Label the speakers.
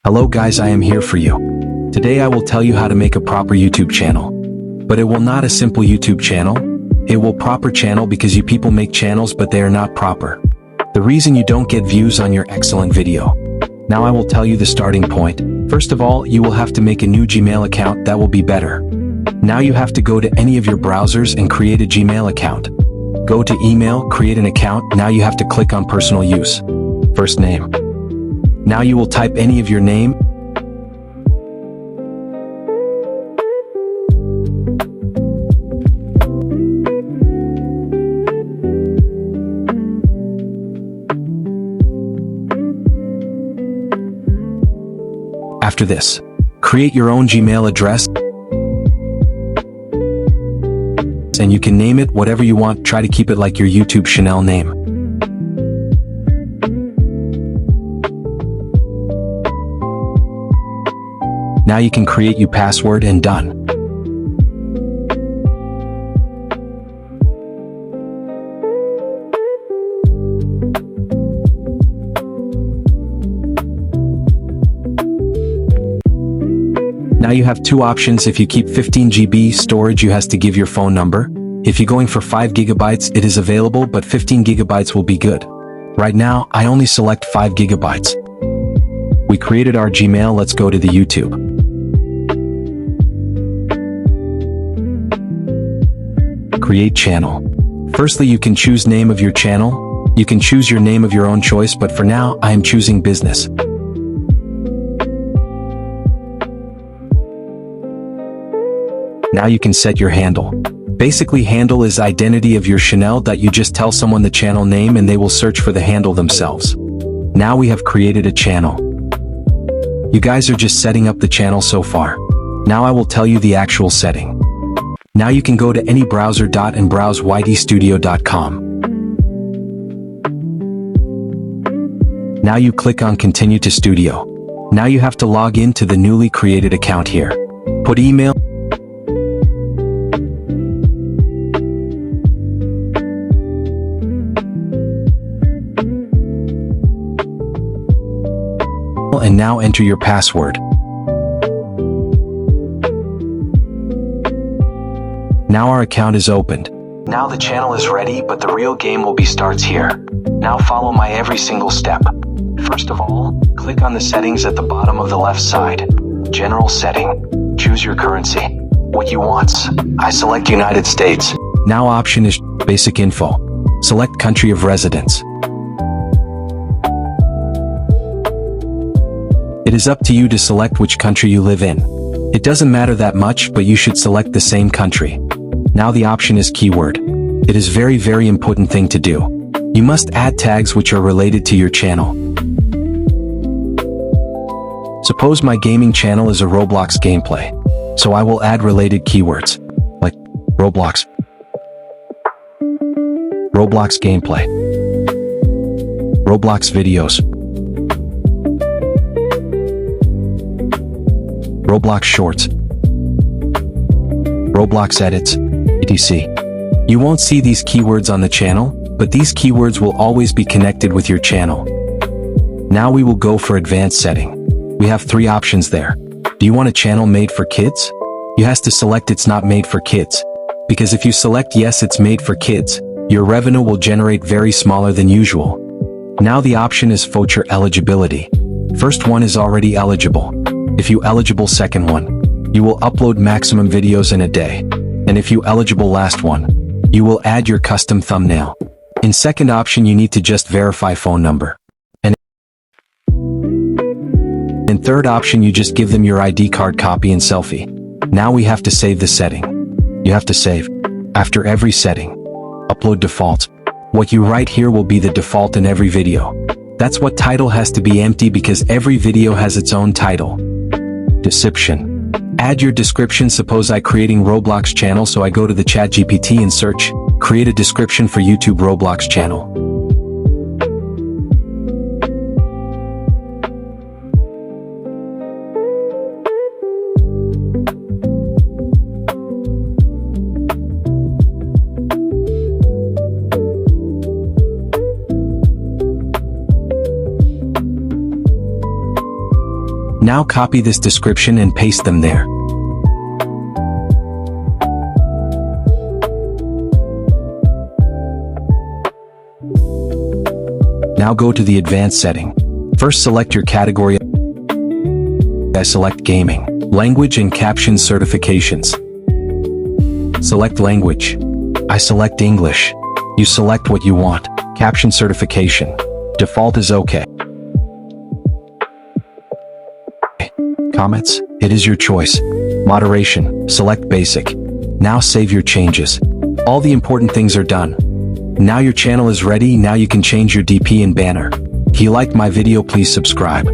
Speaker 1: Hello guys, I am here for you. Today I will tell you how to make a proper YouTube channel. But it will not a simple YouTube channel. It will proper channel because you people make channels but they are not proper. The reason you don't get views on your excellent video. Now I will tell you the starting point. First of all, you will have to make a new Gmail account. That will be better. Now you have to go to any of your browsers and create a Gmail account. Go to email, create an account. Now you have to click on personal use. First name. Now you will type any of your name. After this, create your own Gmail address. And you can name it whatever you want. Try to keep it like your YouTube channel name. Now you can create your password and done. Now you have two options. If you keep 15 GB storage, you has to give your phone number. If you're going for 5 GB, it is available, but 15 GB will be good. Right now, I only select 5 GB. We created our Gmail. Let's go to the YouTube. Create channel. Firstly, you can choose name of your channel. You can choose your name of your own choice, but for now, I am choosing business. Now you can set your handle. Basically, handle is identity of your channel that you just tell someone the channel name and they will search for the handle themselves. Now we have created a channel. You guys are just setting up the channel so far. Now I will tell you the actual setting. Now you can go to any browser and browse ytstudio.com. Now you click on continue to studio. Now you have to log in to the newly created account here. Put email. And now enter your password. Now our account is opened. Now the channel is ready, but the real game will be starts here. Now follow my every single step. First of all, click on the settings at the bottom of the left side. General setting. Choose your currency. What you want. I select United States. Now option is basic info. Select country of residence. It is up to you to select which country you live in. It doesn't matter that much, but you should select the same country. Now the option is keyword. It is very important thing to do. You must add tags which are related to your channel. Suppose my gaming channel is a Roblox gameplay. So I will add related keywords, like Roblox, Roblox gameplay, Roblox videos, Roblox shorts, Roblox edits, etc. You won't see these keywords on the channel, but these keywords will always be connected with your channel. Now we will go for advanced setting. We have 3 options there. Do you want a channel made for kids? You has to select it's not made for kids. Because if you select yes, it's made for kids, your revenue will generate very smaller than usual. Now the option is voucher eligibility. First one is already eligible. If you eligible second one, you will upload maximum videos in a day. And if you eligible last one, you will add your custom thumbnail. In second option, you need to just verify phone number. And in third option, you just give them your ID card copy and selfie. Now we have to save the setting. You have to save. After every setting, upload default. What you write here will be the default in every video. That's what title has to be empty because every video has its own title. Description. Add your description. Suppose I creating Roblox channel, so I go to the ChatGPT and search, create a description for YouTube Roblox channel. Now copy this description and paste them there. Now go to the advanced setting. First select your category. I select gaming, language and caption certifications. Select language. I select English. You select what you want. Caption certification. Default is okay. Comments? It is your choice. Moderation. Select basic. Now save your changes. All the important things are done. Now your channel is ready. Now you can change your DP and banner. If you liked my video, please subscribe.